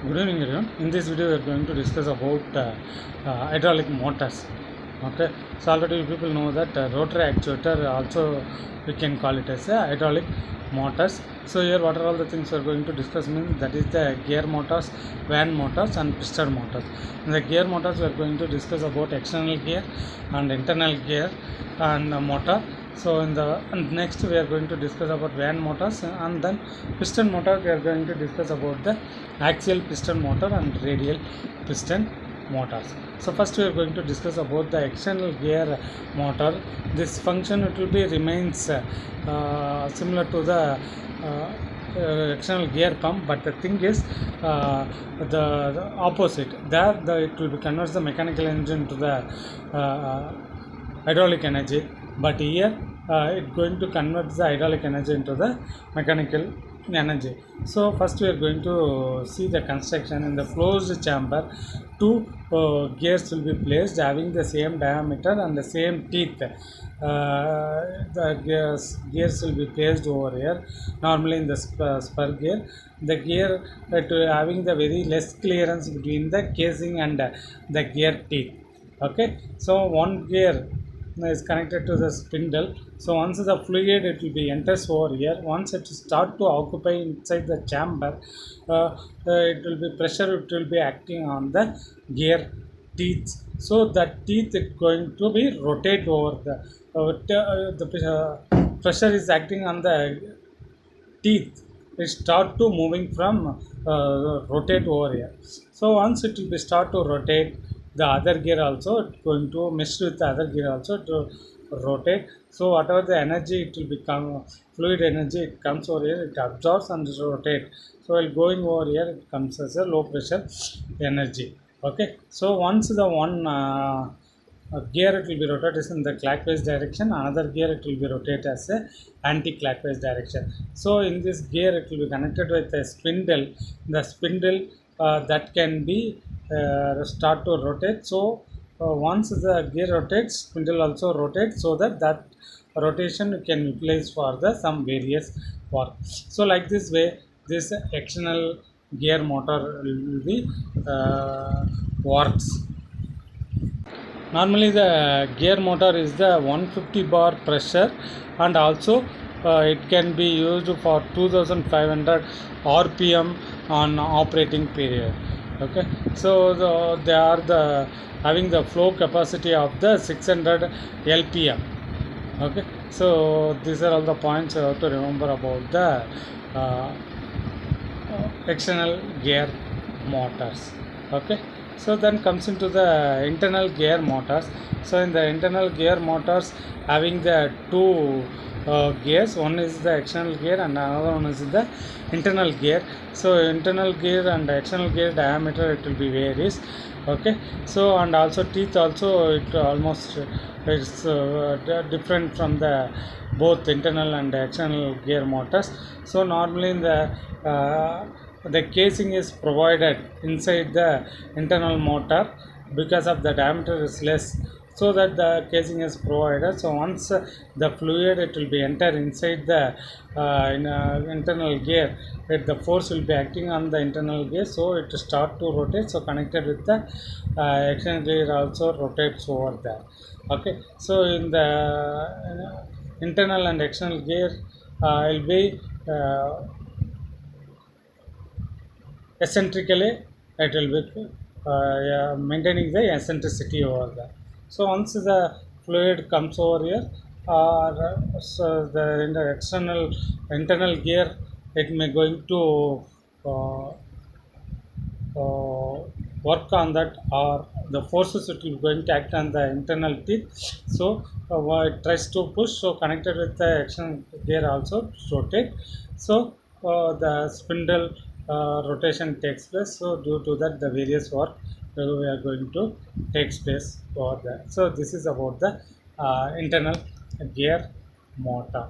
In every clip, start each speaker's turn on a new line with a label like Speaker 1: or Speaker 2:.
Speaker 1: Good evening everyone. In this video we are going to discuss about hydraulic motors. Okay, so already people know that rotary actuator also we can call it as a hydraulic motors. So here what are all the things we are going to discuss means that is the gear motors, van motors and piston motors. In the gear motors we are going to discuss about external gear and internal gear and motor. So in the and next we are going to discuss about van motors, and then piston motor we are going to discuss about the axial piston motor and radial piston motors. So first we are going to discuss about the external gear motor. This function it will be remains similar to the external gear pump, but the thing is the opposite. There it will be converts the mechanical engine to the hydraulic energy, but here it going to convert the hydraulic energy into the mechanical energy. So first we are going to see the construction. In the closed chamber, two gears will be placed having the same diameter and the same teeth. The gears will be placed over here, normally in the spur gear. The gear having the very less clearance between the casing and the gear teeth. Okay, so one gear is connected to the spindle. So once the fluid it will be enters over here, once it start to occupy inside the chamber, it will be pressure, it will be acting on the gear teeth. So that teeth is going to be rotate over the pressure is acting on the teeth, it start to moving from rotate over here. So once it will be start to rotate, the other gear also it going to mess with the other gear also to rotate. So whatever the energy it will become fluid energy, it comes over here, it absorbs and rotate. So while going over here, it comes as a low pressure energy. Okay, so once the one gear it will be rotated in the clockwise direction, another gear it will be rotated as a anti-clockwise direction. So in this gear it will be connected with a spindle. The spindle that can be start to rotate. So once the gear rotates, spindle also rotates, so that rotation you can utilize for the some various work. So like this way, this external gear motor will be works. Normally the gear motor is the 150 bar pressure, and also it can be used for 2500 rpm on operating period. Okay, so they are the having the flow capacity of the 600 lpm. Okay, so these are all the points you have to remember about the uh, external gear motors. Okay, so then comes into the internal gear motors. So in the internal gear motors, having the two gears, one is the external gear and another one is the internal gear. So internal gear and external gear diameter it will be varies. Okay, so and also teeth also it almost is different from the both internal and external gear motors. So normally in the casing is provided inside the internal motor, because of the diameter is less, so that the casing is provided. So once the fluid it will be enter inside the internal gear, the force will be acting on the internal gear, so it start to rotate. So connected with the external gear also rotates over there. Okay, so in the internal and external gear will be eccentrically, it will be yeah, maintaining the eccentricity over there. So once the fluid comes over here, so the in the external internal gear it may going to uh, uh, work on that, or the forces it will going to act on the internal teeth. So it tries to push, so connected with the external gear also rotate. So the spindle rotation takes place. So due to that, the various work we are going to take place over there. So this is about the internal gear motor.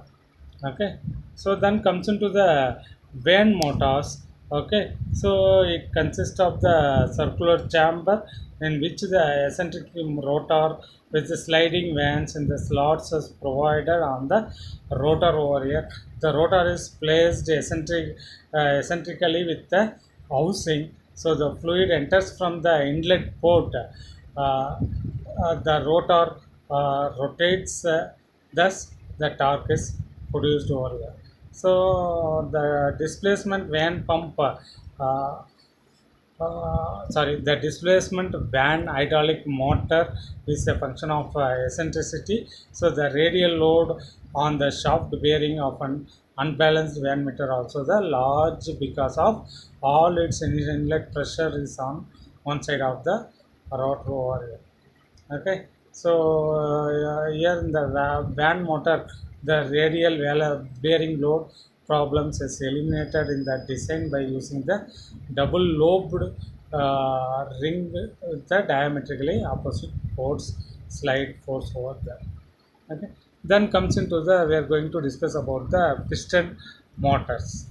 Speaker 1: Okay, so then comes into the van motors. Okay, so it consists of the circular chamber in which the eccentric rotor with the sliding vanes and the slots is provided on the rotor over here. The rotor is placed eccentrically with the housing. So the fluid enters from the inlet port. The rotor rotates, thus the torque is produced over there. So the displacement van pump, the displacement van hydraulic motor is a function of eccentricity. So the radial load on the shaft bearing of an unbalanced van meter also the large because of all its inlet pressure is on one side of the rotor over here. Okay, so here in the van motor, the radial bearing load problems is eliminated in the design by using the double lobed ring with the diametrically opposite force slide force over there. Okay, then comes into the we are going to discuss about the piston motors.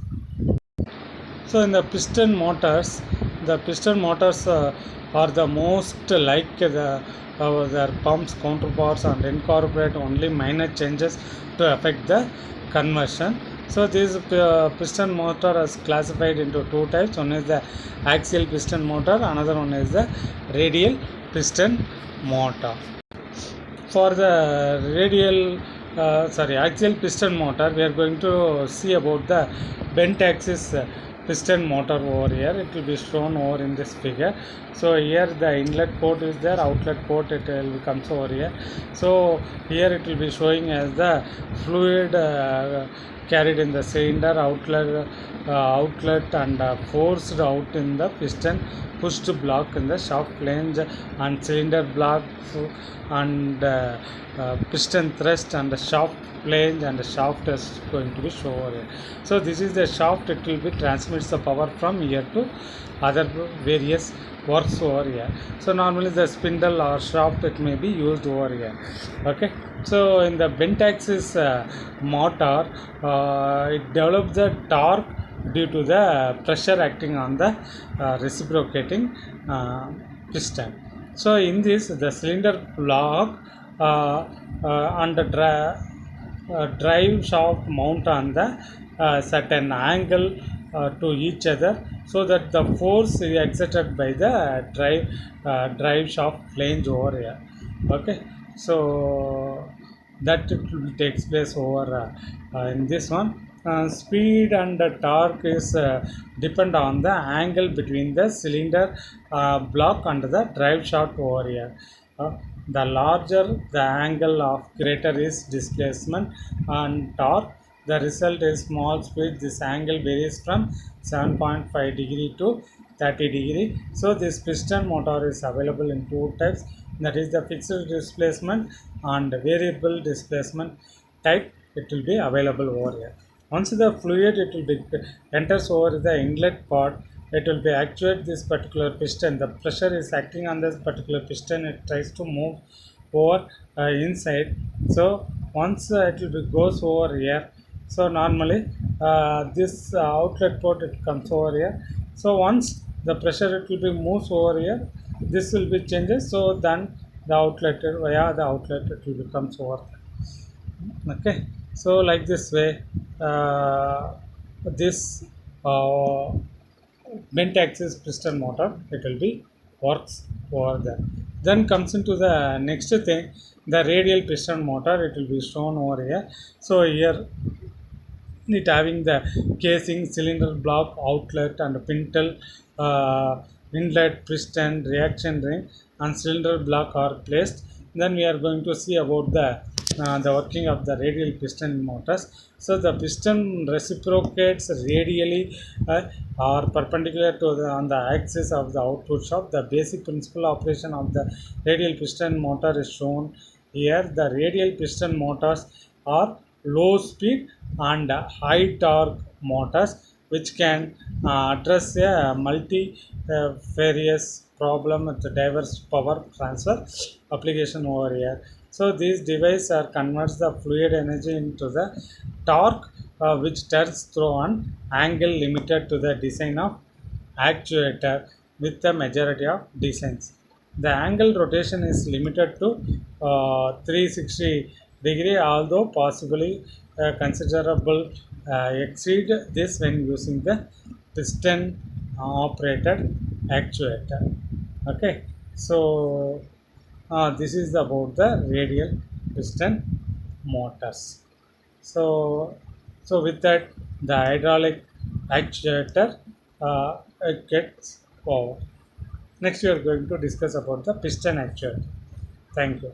Speaker 1: So in the piston motors are the most like their pumps counterparts and incorporate only minor changes to affect the conversion. So this piston motor is classified into two types. One is the axial piston motor, another one is the radial piston motor. For the axial piston motor, we are going to see about the bent axis piston motor over here. It will be shown over in this figure. So here the inlet port is there, outlet port it will comes over here. So here it will be showing as the fluid carried in the cylinder outlet and forced out in the piston pushed block in the shaft flange and cylinder block and piston thrust and the shaft flange and the shaft is going to be shown over here. So this is the shaft. It will be transmits the power from here to other various works over here. So normally the spindle or shaft it may be used over here. Okay, so in the bent axis motor, it develops the torque due to the pressure acting on the reciprocating piston. So in this the cylinder block and the drive shaft mount on the certain angle to each other, so that the force is exerted by the drive shaft flange over here. Okay, so that it will takes place over in this one. Speed and torque is depend on the angle between the cylinder block and the drive shaft over here. The larger the angle of greater is displacement and torque. The result is small speed. This angle varies from 7.5 degree to 30 degree. So this piston motor is available in two types, that is the fixed displacement and variable displacement type. It will be available over here. Once the fluid it will be enters over the inlet part, it will be actuate this particular piston. The pressure is acting on this particular piston. It tries to move over inside. So once it will be goes over here. So normally this outlet port it comes over here. So once the pressure it will be moves over here, this will be changes. So then the outlet via the outlet it will becomes over. Okay, so like this way this uh, bent axis piston motor it will be works over there. Then comes into the next thing, the radial piston motor. It will be shown over here. So here it having the casing, cylinder block, outlet and pintle, inlet, piston, reaction ring and cylinder block are placed. Then we are going to see about the working of the radial piston motors. So the piston reciprocates radially or perpendicular to on the axis of the output shaft. The basic principle operation of the radial piston motor is shown here. The radial piston motors are low speed and high torque motors which can address a multi-various problem with diverse power transfer application over here. So these devices are converts the fluid energy into the torque which turns through an angle limited to the design of actuator with the majority of designs. The angle rotation is limited to 360 degree, although possibly considerable exceed this when using the piston operated actuator. Okay, so this is about the radial piston motors. So with that, the hydraulic actuator it gets over. Next we are going to discuss about the piston actuator. Thank you.